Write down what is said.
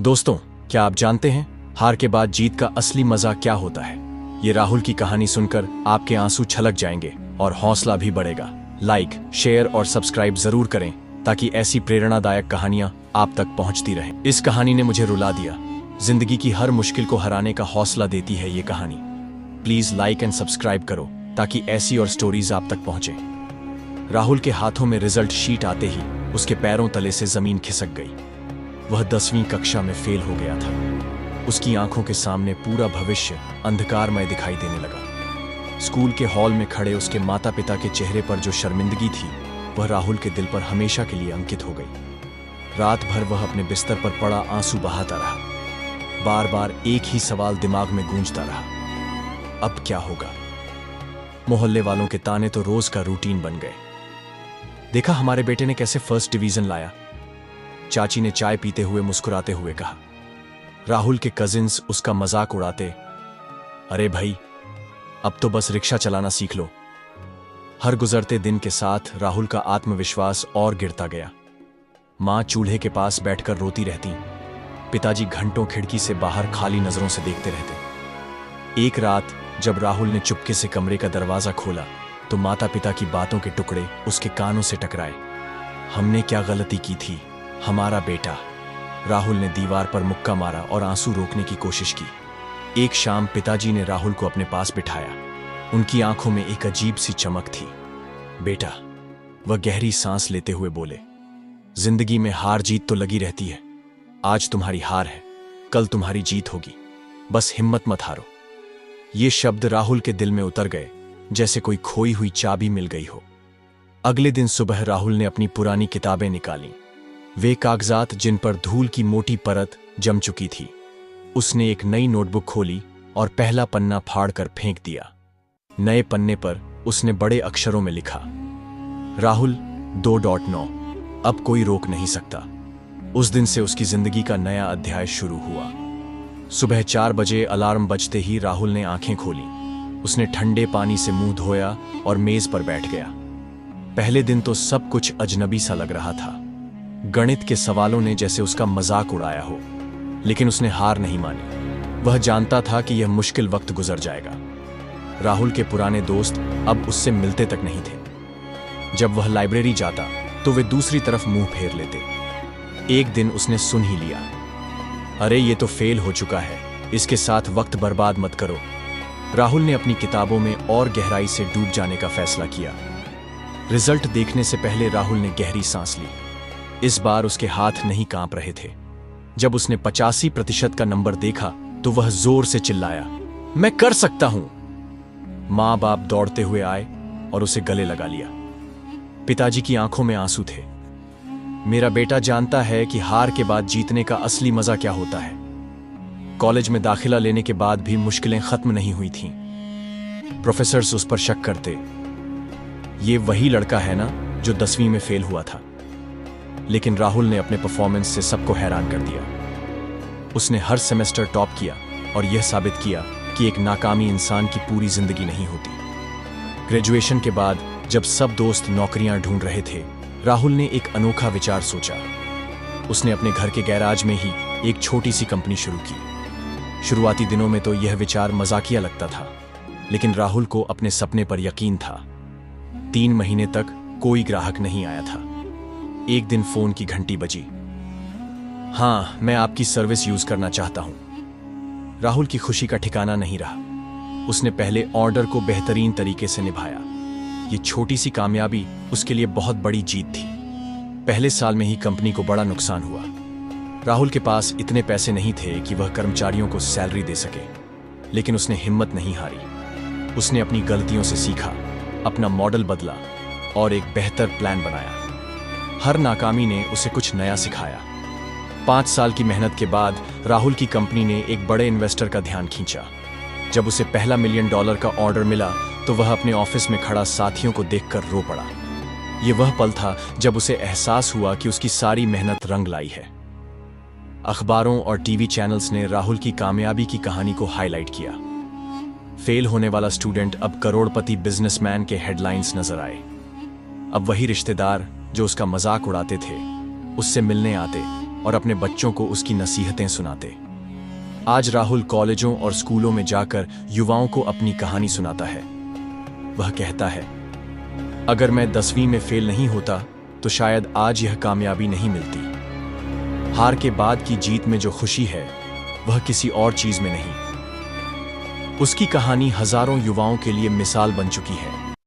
दोस्तों, क्या आप जानते हैं हार के बाद जीत का असली मजा क्या होता है? ये राहुल की कहानी सुनकर आपके आंसू छलक जाएंगे और हौसला भी बढ़ेगा। लाइक, शेयर और सब्सक्राइब जरूर करें ताकि ऐसी प्रेरणादायक कहानियां आप तक पहुंचती रहें। इस कहानी ने मुझे रुला दिया। जिंदगी की हर मुश्किल को हराने का हौसला देती है ये कहानी। प्लीज लाइक एंड सब्सक्राइब करो ताकि ऐसी और स्टोरीज आप तक पहुंचे। राहुल के हाथों में रिजल्ट शीट आते ही उसके पैरों तले से जमीन खिसक गई। वह 10वीं कक्षा में फेल हो गया था। उसकी आंखों के सामने पूरा भविष्य अंधकारमय दिखाई देने लगा। स्कूल के हॉल में खड़े उसके माता पिता के चेहरे पर जो शर्मिंदगी थी, वह राहुल के दिल पर हमेशा के लिए अंकित हो गई। रात भर वह अपने बिस्तर पर पड़ा आंसू बहाता रहा। बार बार एक ही सवाल दिमाग में गूंजता रहा, अब क्या होगा? मोहल्ले वालों के ताने तो रोज का रूटीन बन गए। देखा हमारे बेटे ने कैसे फर्स्ट डिवीजन लाया, चाची ने चाय पीते हुए मुस्कुराते हुए कहा। राहुल के कजिन्स उसका मजाक उड़ाते, अरे भाई अब तो बस रिक्शा चलाना सीख लो। हर गुजरते दिन के साथ राहुल का आत्मविश्वास और गिरता गया। मां चूल्हे के पास बैठकर रोती रहती, पिताजी घंटों खिड़की से बाहर खाली नजरों से देखते रहते। एक रात जब राहुल ने चुपके से कमरे का दरवाजा खोला तो माता पिता की बातों के टुकड़े उसके कानों से टकराए। हमने क्या गलती की थी? हमारा बेटा। राहुल ने दीवार पर मुक्का मारा और आंसू रोकने की कोशिश की। एक शाम पिताजी ने राहुल को अपने पास बिठाया। उनकी आंखों में एक अजीब सी चमक थी। बेटा, वह गहरी सांस लेते हुए बोले, जिंदगी में हार जीत तो लगी रहती है। आज तुम्हारी हार है, कल तुम्हारी जीत होगी। बस हिम्मत मत हारो। ये शब्द राहुल के दिल में उतर गए, जैसे कोई खोई हुई चाबी मिल गई हो। अगले दिन सुबह राहुल ने अपनी पुरानी किताबें निकालीं, वे कागजात जिन पर धूल की मोटी परत जम चुकी थी। उसने एक नई नोटबुक खोली और पहला पन्ना फाड़कर फेंक दिया। नए पन्ने पर उसने बड़े अक्षरों में लिखा, राहुल 2.9, अब कोई रोक नहीं सकता। उस दिन से उसकी जिंदगी का नया अध्याय शुरू हुआ। सुबह 4 बजे अलार्म बजते ही राहुल ने आंखें खोली। उसने ठंडे पानी से मुंह धोया और मेज पर बैठ गया। पहले दिन तो सब कुछ अजनबी सा लग रहा था। गणित के सवालों ने जैसे उसका मजाक उड़ाया हो, लेकिन उसने हार नहीं मानी। वह जानता था कि यह मुश्किल वक्त गुजर जाएगा। राहुल के पुराने दोस्त अब उससे मिलते तक नहीं थे। जब वह लाइब्रेरी जाता तो वे दूसरी तरफ मुंह फेर लेते। एक दिन उसने सुन ही लिया, अरे ये तो फेल हो चुका है, इसके साथ वक्त बर्बाद मत करो। राहुल ने अपनी किताबों में और गहराई से डूब जाने का फैसला किया। रिजल्ट देखने से पहले राहुल ने गहरी सांस ली। इस बार उसके हाथ नहीं कांप रहे थे। जब उसने 85% का नंबर देखा तो वह जोर से चिल्लाया, मैं कर सकता हूं। मां बाप दौड़ते हुए आए और उसे गले लगा लिया। पिताजी की आंखों में आंसू थे। मेरा बेटा जानता है कि हार के बाद जीतने का असली मजा क्या होता है। कॉलेज में दाखिला लेने के बाद भी मुश्किलें खत्म नहीं हुई थीं। प्रोफेसर्स उस पर शक करते, ये वही लड़का है ना जो 10वीं में फेल हुआ था। लेकिन राहुल ने अपने परफॉर्मेंस से सबको हैरान कर दिया। उसने हर सेमेस्टर टॉप किया और यह साबित किया कि एक नाकामी इंसान की पूरी जिंदगी नहीं होती। ग्रेजुएशन के बाद जब सब दोस्त नौकरियां ढूंढ रहे थे, राहुल ने एक अनोखा विचार सोचा। उसने अपने घर के गैराज में ही एक छोटी सी कंपनी शुरू की। शुरुआती दिनों में तो यह विचार मजाकिया लगता था, लेकिन राहुल को अपने सपने पर यकीन था। 3 महीने तक कोई ग्राहक नहीं आया था। एक दिन फोन की घंटी बजी। हाँ, मैं आपकी सर्विस यूज करना चाहता हूं। राहुल की खुशी का ठिकाना नहीं रहा। उसने पहले ऑर्डर को बेहतरीन तरीके से निभाया। ये छोटी सी कामयाबी उसके लिए बहुत बड़ी जीत थी। पहले साल में ही कंपनी को बड़ा नुकसान हुआ। राहुल के पास इतने पैसे नहीं थे कि वह कर्मचारियों को सैलरी दे सके, लेकिन उसने हिम्मत नहीं हारी। उसने अपनी गलतियों से सीखा, अपना मॉडल बदला और एक बेहतर प्लान बनाया। हर नाकामी ने उसे कुछ नया सिखाया। 5 साल की मेहनत के बाद राहुल की कंपनी ने एक बड़े इन्वेस्टर का ध्यान खींचा। जब उसे पहला $1 मिलियन का ऑर्डर मिला तो वह अपने ऑफिस में खड़ा साथियों को देखकर रो पड़ा। यह वह पल था जब उसे एहसास हुआ कि उसकी सारी मेहनत रंग लाई है। अखबारों और टीवी चैनल्स ने राहुल की कामयाबी की कहानी को हाईलाइट किया। फेल होने वाला स्टूडेंट अब करोड़पति बिजनेसमैन के हेडलाइंस नजर आए। अब वही रिश्तेदार जो उसका मजाक उड़ाते थे, उससे मिलने आते और अपने बच्चों को उसकी नसीहतें सुनाते। आज राहुल कॉलेजों और स्कूलों में जाकर युवाओं को अपनी कहानी सुनाता है। वह कहता है, अगर मैं 10वीं में फेल नहीं होता तो शायद आज यह कामयाबी नहीं मिलती। हार के बाद की जीत में जो खुशी है वह किसी और चीज में नहीं। उसकी कहानी हजारों युवाओं के लिए मिसाल बन चुकी है।